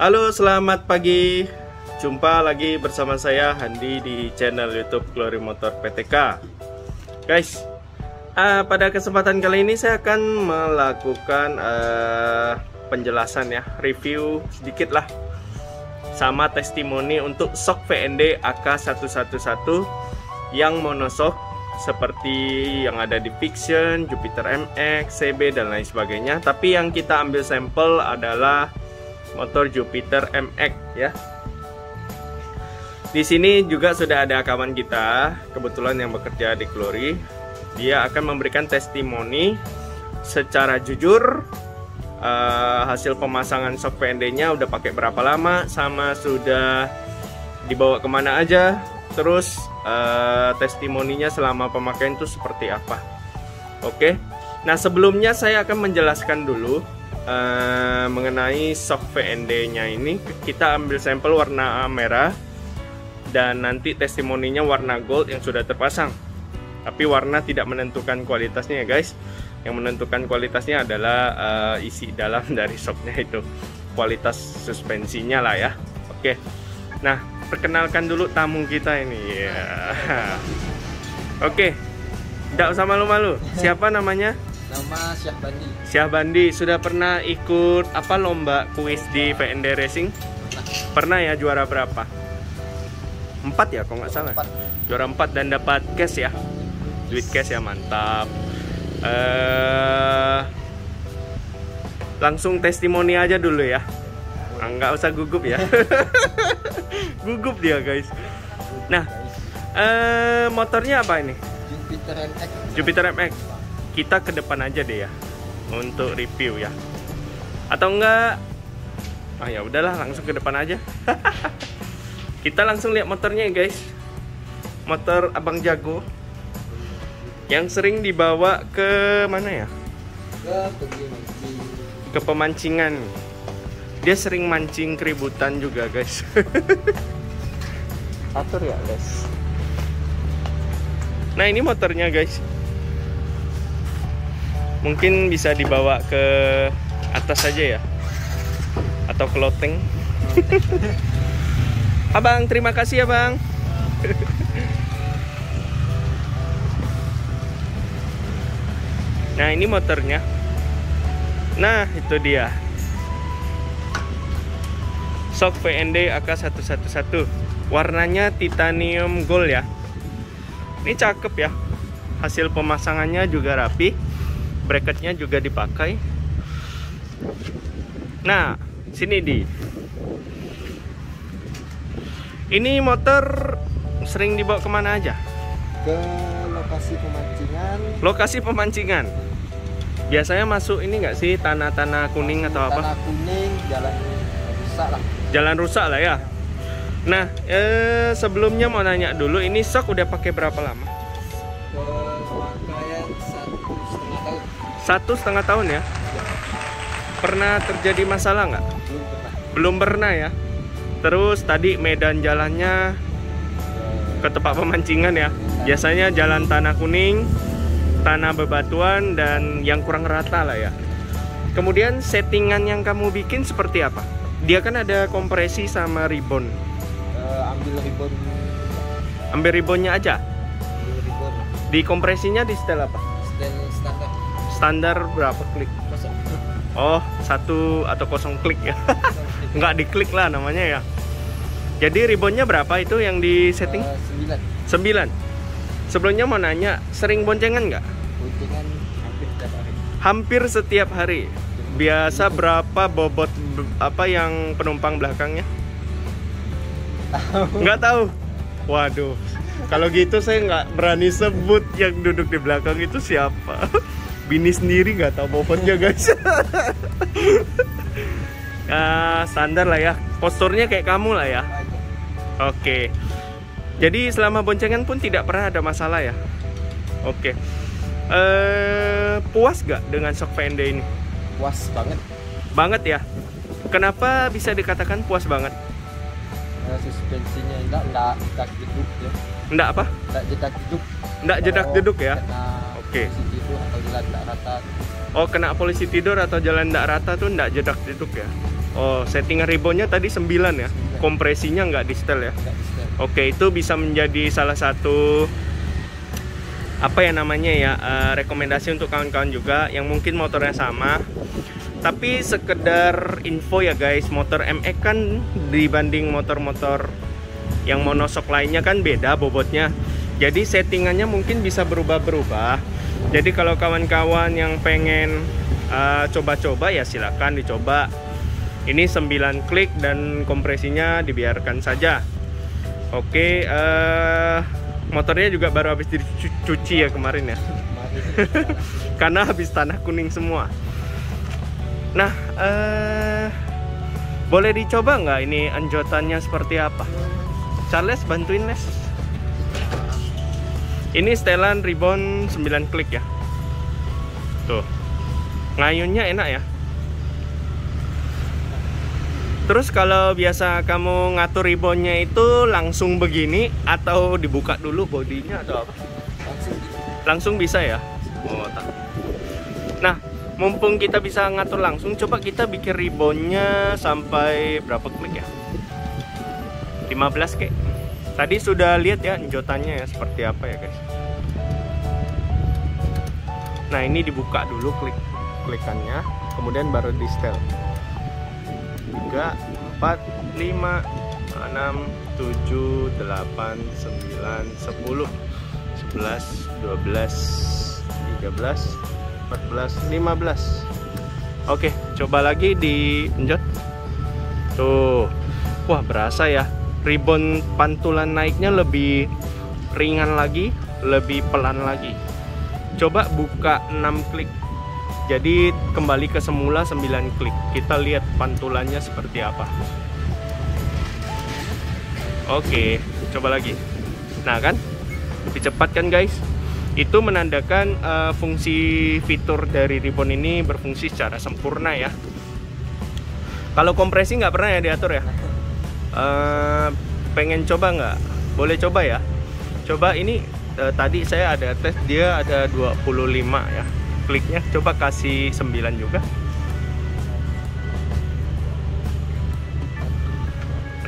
Halo, selamat pagi. Jumpa lagi bersama saya Handi di channel YouTube Glory Motor PTK. Guys, pada kesempatan kali ini saya akan melakukan penjelasan ya, review sedikit lah, sama testimoni untuk shock VND AK111 yang monoshock seperti yang ada di Vixion, Jupiter MX, CB dan lain sebagainya. Tapi yang kita ambil sampel adalah motor Jupiter MX ya. Di sini juga sudah ada kawan kita kebetulan yang bekerja di Glory. Dia akan memberikan testimoni secara jujur hasil pemasangan shock VND-nya udah pakai berapa lama, sama sudah dibawa kemana aja, terus testimoninya selama pemakaian itu seperti apa. Oke. Nah, sebelumnya saya akan menjelaskan dulu mengenai shock VND-nya ini. Kita ambil sampel warna merah dan nanti testimoninya warna gold yang sudah terpasang. Tapi warna tidak menentukan kualitasnya ya guys. Yang menentukan kualitasnya adalah isi dalam dari shocknya itu, kualitas suspensinya lah ya. Oke. Nah, perkenalkan dulu tamu kita ini ya. Oke, tidak usah malu-malu. Siapa namanya? Nama Syahbandi. Syahbandi. Sudah pernah ikut apa lomba kuis di VND Racing? Pernah ya, juara berapa? 4 ya kalau nggak salah. 4. Juara 4 dan dapat cash ya. Duit cash ya, mantap. Langsung testimoni aja dulu ya. Nggak usah gugup ya. Gugup dia guys. Nah, motornya apa ini? Jupiter MX. Jupiter MX. Kita ke depan aja deh ya untuk review ya. Atau enggak? Ah ya udahlah, langsung ke depan aja. Kita langsung lihat motornya ya guys. Motor Abang Jago yang sering dibawa ke mana ya? Ke pemancingan. Dia sering mancing keributan juga guys. Atur ya guys. Nah, ini motornya guys. Mungkin bisa dibawa ke atas saja ya, atau ke loteng. Abang, terima kasih ya bang. Nah, ini motornya. Nah, itu dia shock VND AK111. Warnanya titanium gold ya. Ini cakep ya. Hasil pemasangannya juga rapi. Bracketnya juga dipakai. Nah, sini di. Ini motor sering dibawa kemana aja? Ke lokasi pemancingan. Lokasi pemancingan. Biasanya masuk ini nggak sih, tanah-tanah kuning atau apa? Tanah kuning, jalan rusak lah. Jalan rusak lah ya. Nah, sebelumnya mau nanya dulu, ini shock udah pakai berapa lama? Pemakaian 1,5 tahun. 1,5 tahun ya? Pernah terjadi masalah nggak? Belum pernah ya. Terus tadi medan jalannya ke tempat pemancingan ya. Biasanya jalan tanah kuning, tanah bebatuan, dan yang kurang rata lah ya. Kemudian settingan yang kamu bikin seperti apa? Dia kan ada kompresi sama ribbon. Ambil ribbon. Ambil ribbonnya aja? Ambil ribbon. Di kompresinya di setel apa? Setel standar. Standar berapa klik? 0. Oh, 1 atau 0 klik ya. Nggak diklik lah namanya ya. Jadi ribbonnya berapa itu yang di setting? 9. Sebelumnya mau nanya, sering boncengan nggak? Boncengan hampir setiap hari. Hampir setiap hari. Biasa berapa bobot apa yang penumpang belakangnya? Nggak tahu. Waduh. Kalau gitu saya nggak berani sebut yang duduk di belakang itu siapa. Bini sendiri nggak tahu bobotnya guys. Standar lah ya. Posturnya kayak kamu lah ya. Oke. Jadi selama boncengan pun tidak pernah ada masalah ya. Oke. Puas gak dengan shock VND ini? Puas banget. Banget ya. Kenapa bisa dikatakan puas banget? Suspensinya enggak jedak jeduk ya. Enggak apa? Enggak jedak jeduk. Enggak jedak jeduk ya. Oke. Itu atau jalan enggak rata. Oh, kena polisi tidur atau jalan enggak rata tuh enggak jedak jeduk ya. Oh, settingan ribbonnya tadi 9 ya. Kompresinya nggak di setel ya. Nggak di setel. Oke, itu bisa menjadi salah satu apa ya namanya ya, rekomendasi untuk kawan-kawan juga yang mungkin motornya sama. Tapi sekedar info ya guys, motor MX kan dibanding motor-motor yang monosok lainnya kan beda bobotnya. Jadi settingannya mungkin bisa berubah-berubah. Jadi kalau kawan-kawan yang pengen coba-coba ya silakan dicoba. Ini 9 klik dan kompresinya dibiarkan saja. Oke, motornya juga baru habis dicuci ya kemarin ya. Karena habis tanah kuning semua. Nah, boleh dicoba nggak ini anjotannya seperti apa? Charles, bantuin Les. Ini setelan ribbon 9 klik ya. Tuh, ngayunnya enak ya. Terus kalau biasa kamu ngatur ribbonnya itu langsung begini atau dibuka dulu bodinya atau apa? Langsung bisa ya? Oh, tak. Nah, mumpung kita bisa ngatur langsung, coba kita bikin ribbonnya sampai berapa klik ya? 15 kek. Tadi sudah lihat ya enjotannya ya seperti apa ya guys. Nah, ini dibuka dulu klikannya, kemudian baru di setel. 3, 4, 5, 6, 7, 8, 9, 10, 11, 12, 13, 14, 15. Oke, coba lagi dipenjot. Tuh, wah berasa ya. Ribbon pantulan naiknya lebih ringan lagi, lebih pelan lagi. Coba buka 6 klik. Jadi kembali ke semula 9 klik. Kita lihat pantulannya seperti apa. Oke, coba lagi. Nah kan, lebih cepat kan guys? Itu menandakan fungsi fitur dari ribbon ini berfungsi secara sempurna ya. Kalau kompresi nggak pernah ya diatur ya? Pengen coba nggak? Boleh coba ya. Coba ini tadi saya ada tes, dia ada 25 ya kliknya. Coba kasih 9 juga.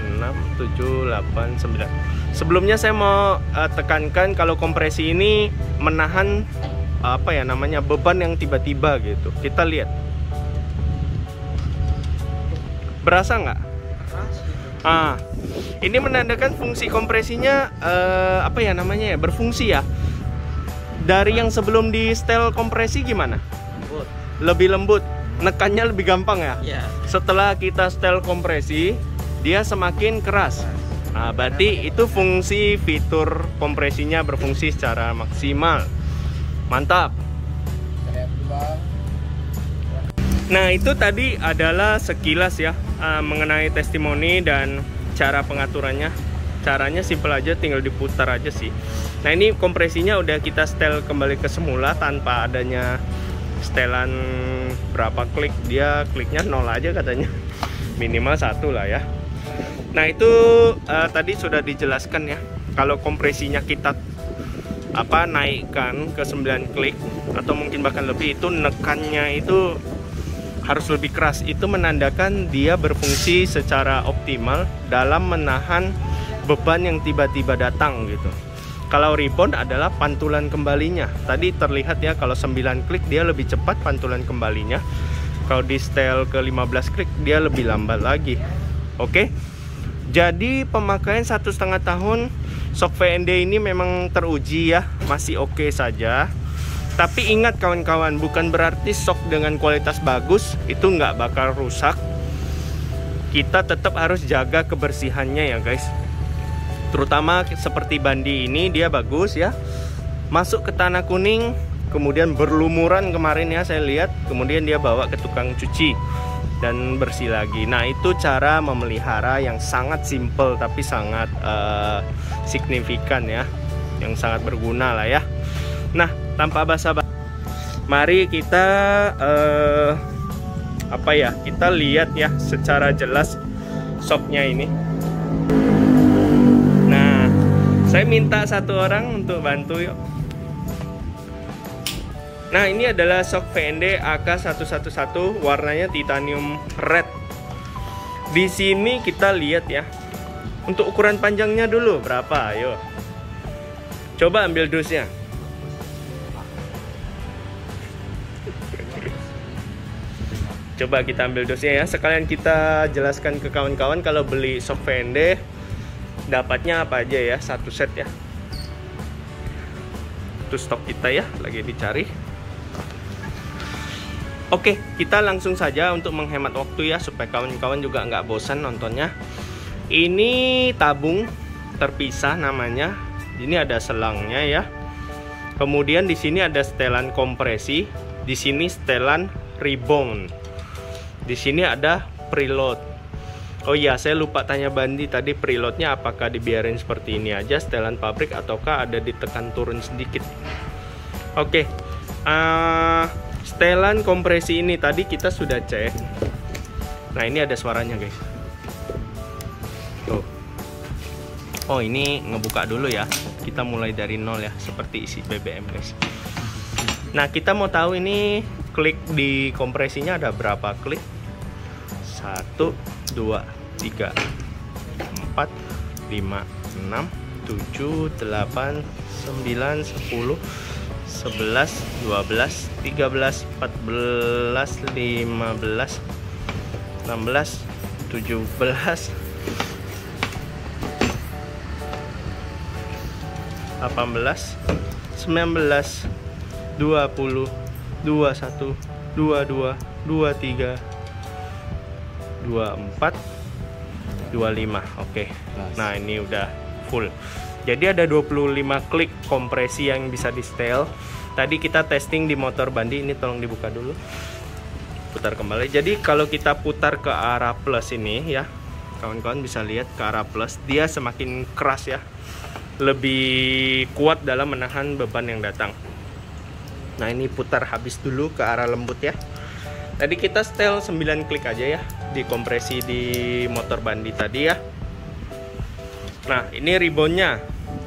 6, 7, 8, 9. Sebelumnya saya mau tekankan kalau kompresi ini menahan apa ya namanya, beban yang tiba-tiba gitu. Kita lihat. Berasa nggak? Ini menandakan fungsi kompresinya apa ya namanya ya, berfungsi ya. Dari yang sebelum di setel kompresi gimana? Lembut. Lebih lembut, nekannya lebih gampang ya. Iya. Setelah kita setel kompresi, dia semakin keras. Nah, berarti itu fungsi fitur kompresinya berfungsi secara maksimal. Mantap. Nah, itu tadi adalah sekilas ya mengenai testimoni dan cara pengaturannya. Caranya simpel aja, tinggal diputar aja sih. Nah, ini kompresinya udah kita setel kembali ke semula tanpa adanya setelan berapa klik. Dia kliknya 0 aja katanya. Minimal 1 lah ya. Nah, itu tadi sudah dijelaskan ya. Kalau kompresinya kita naikkan ke 9 klik atau mungkin bahkan lebih, itu nekannya itu harus lebih keras. Itu menandakan dia berfungsi secara optimal dalam menahan beban yang tiba-tiba datang gitu. Kalau ribbon adalah pantulan kembalinya. Tadi terlihat ya, kalau 9 klik dia lebih cepat pantulan kembalinya. Kalau di setel ke 15 klik dia lebih lambat lagi. Oke. Jadi pemakaian 1,5 tahun shock VND ini memang teruji ya, masih oke saja. Tapi ingat kawan-kawan, bukan berarti shock dengan kualitas bagus itu nggak bakal rusak. Kita tetap harus jaga kebersihannya ya guys. Terutama seperti Bandi ini, dia bagus ya. Masuk ke tanah kuning, kemudian berlumuran kemarin ya saya lihat. Kemudian dia bawa ke tukang cuci dan bersih lagi. Nah, itu cara memelihara yang sangat simple tapi sangat signifikan ya, yang sangat berguna lah ya. Nah, tanpa basa-basi, mari kita kita lihat ya secara jelas shocknya ini. Nah, saya minta satu orang untuk bantu yuk. Nah, ini adalah shock VND AK111, warnanya titanium red. Di sini kita lihat ya. Untuk ukuran panjangnya dulu berapa? Ayo. Coba ambil dusnya. Coba kita ambil dosnya ya. Sekalian kita jelaskan ke kawan-kawan kalau beli sok VND dapatnya apa aja ya, satu set ya. Itu stok kita ya, lagi dicari. Oke, kita langsung saja untuk menghemat waktu ya, supaya kawan-kawan juga nggak bosan nontonnya. Ini tabung terpisah namanya. Ini ada selangnya ya. Kemudian di sini ada setelan kompresi, di sini setelan rebound. Di sini ada preload. Oh iya, saya lupa tanya Bandi tadi, preloadnya apakah dibiarin seperti ini aja setelan pabrik ataukah ada ditekan turun sedikit. Oke, setelan kompresi ini tadi kita sudah cek. Nah ini ada suaranya guys. Tuh. Oh ini ngebuka dulu ya. Kita mulai dari nol ya, seperti isi BBM guys. Nah kita mau tahu ini klik di kompresinya ada berapa klik. 1, 2, 3, 4, 5, 6, 7, 8, 9, 10, 11, 12, 13, 14, 15, 16, 17, 18, 19, 20, 21, 22, 23, 24, 25. Oke. Nah, ini udah full. Jadi ada 25 klik kompresi yang bisa di setel. Tadi kita testing di motor Bandi, ini tolong dibuka dulu. Putar kembali. Jadi kalau kita putar ke arah plus ini ya, kawan-kawan bisa lihat ke arah plus, dia semakin keras ya. Lebih kuat dalam menahan beban yang datang. Nah, ini putar habis dulu ke arah lembut ya. Tadi kita setel 9 klik aja ya di kompresi di motor Bandi tadi ya. Nah ini reboundnya.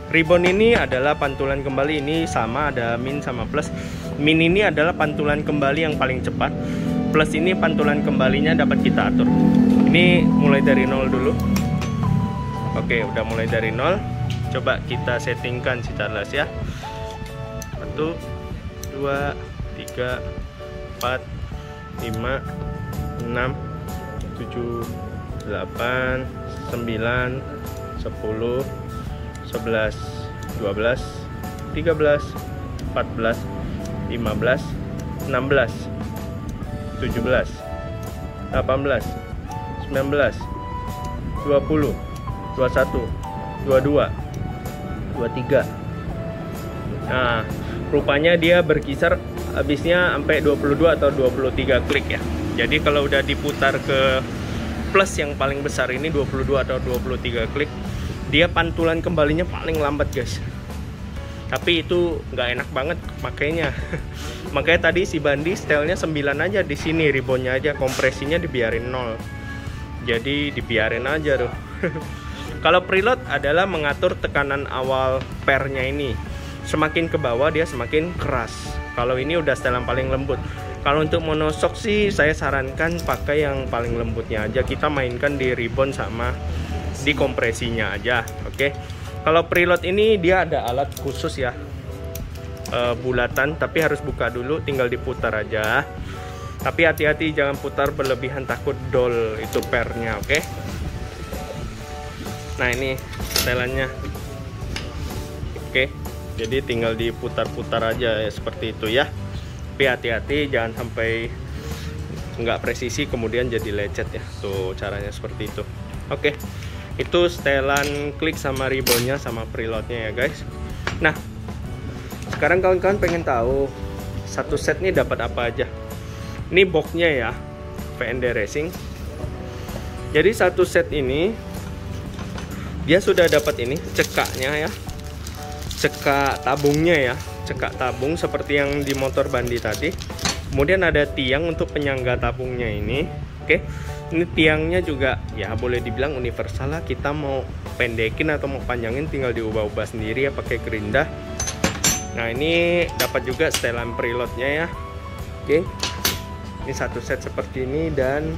Rebound ini adalah pantulan kembali, ini sama ada min sama plus. Min ini adalah pantulan kembali yang paling cepat. Plus ini pantulan kembalinya dapat kita atur. Ini mulai dari 0 dulu. Oke, udah mulai dari 0. Coba kita settingkan si Charles ya. 1, 2, 3, 4, 5, 6, 7, 8, 9, 10, 11, 12, 13, 14, 15, 16, 17, 18, 19, 20, 21, 22, 23. Nah, rupanya dia berkisar habisnya sampai 22 atau 23 klik ya. Jadi kalau udah diputar ke plus yang paling besar ini 22 atau 23 klik, dia pantulan kembalinya paling lambat guys. Tapi itu nggak enak banget makanya. Makanya tadi si Bandi setelnya 9 aja di sini, reboundnya aja, kompresinya dibiarin 0. Jadi dibiarin aja tuh. Kalau preload adalah mengatur tekanan awal pernya ini. Semakin ke bawah dia semakin keras. Kalau ini udah setelan paling lembut. Kalau untuk monoshock sih saya sarankan pakai yang paling lembutnya aja. Kita mainkan di rebound sama di kompresinya aja. Oke. Kalau preload ini dia ada alat khusus ya, bulatan, tapi harus buka dulu, tinggal diputar aja. Tapi hati-hati jangan putar berlebihan, takut dol itu pernya. Oke. Nah ini setelannya. Oke. Jadi tinggal diputar-putar aja ya, seperti itu ya. Tapi hati-hati jangan sampai nggak presisi kemudian jadi lecet ya. Tuh caranya seperti itu. Oke. Itu setelan klik sama reboundnya sama preloadnya ya guys. Nah sekarang kawan-kawan pengen tahu satu set ini dapat apa aja. Ini boxnya ya, VND Racing. Jadi satu set ini dia sudah dapat ini cekaknya ya, cekak tabungnya ya, cekak tabung seperti yang di motor Bandi tadi. Kemudian ada tiang untuk penyangga tabungnya ini. Oke, ini tiangnya juga ya boleh dibilang universal lah. Kita mau pendekin atau mau panjangin tinggal diubah-ubah sendiri ya pakai gerinda. Nah ini dapat juga setelan preloadnya ya. Oke, ini satu set seperti ini dan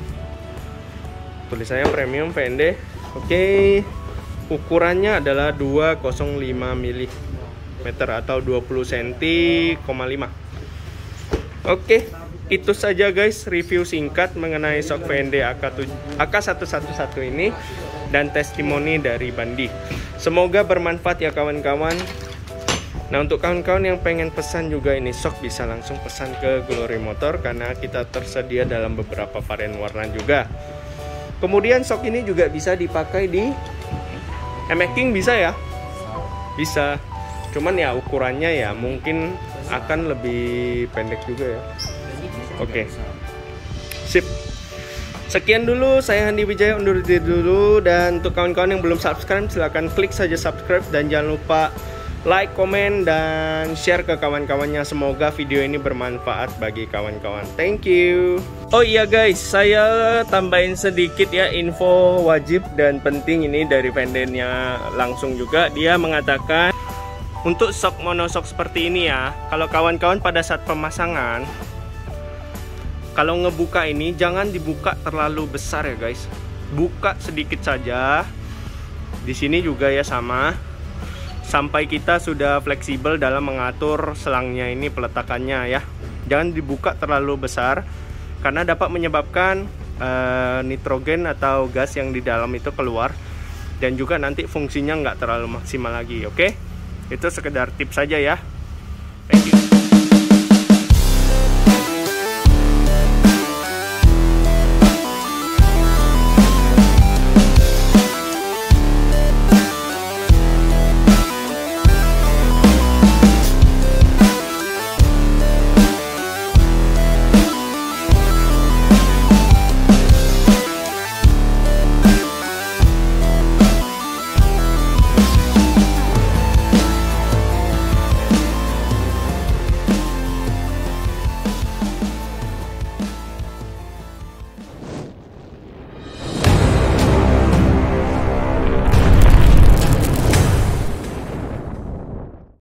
tulisannya premium VND. Oke, ukurannya adalah 205 mm atau 20 cm,5. Oke, itu saja guys review singkat mengenai shock VND AK111 ini dan testimoni dari Bandi. Semoga bermanfaat ya kawan-kawan. Nah, untuk kawan-kawan yang pengen pesan juga ini shock, bisa langsung pesan ke Glory Motor karena kita tersedia dalam beberapa varian warna juga. Kemudian shock ini juga bisa dipakai di King, bisa ya? Bisa. Cuman ya ukurannya ya mungkin akan lebih pendek juga ya. Oke. Sip. Sekian dulu, saya Handi Wijaya undur diri dulu. Dan untuk kawan-kawan yang belum subscribe, silahkan klik saja subscribe. Dan jangan lupa like, komen, dan share ke kawan-kawannya. Semoga video ini bermanfaat bagi kawan-kawan. Thank you. Oh iya guys, saya tambahin sedikit ya info wajib dan penting ini dari vendornya langsung juga. Dia mengatakan untuk shock monoshock seperti ini ya, kalau kawan-kawan pada saat pemasangan, kalau ngebuka ini jangan dibuka terlalu besar ya guys. Buka sedikit saja. Di sini juga ya sama. Sampai kita sudah fleksibel dalam mengatur selangnya ini peletakannya ya. Jangan dibuka terlalu besar karena dapat menyebabkan nitrogen atau gas yang di dalam itu keluar, dan juga nanti fungsinya nggak terlalu maksimal lagi. Oke? Itu sekedar tips saja ya. Thank you.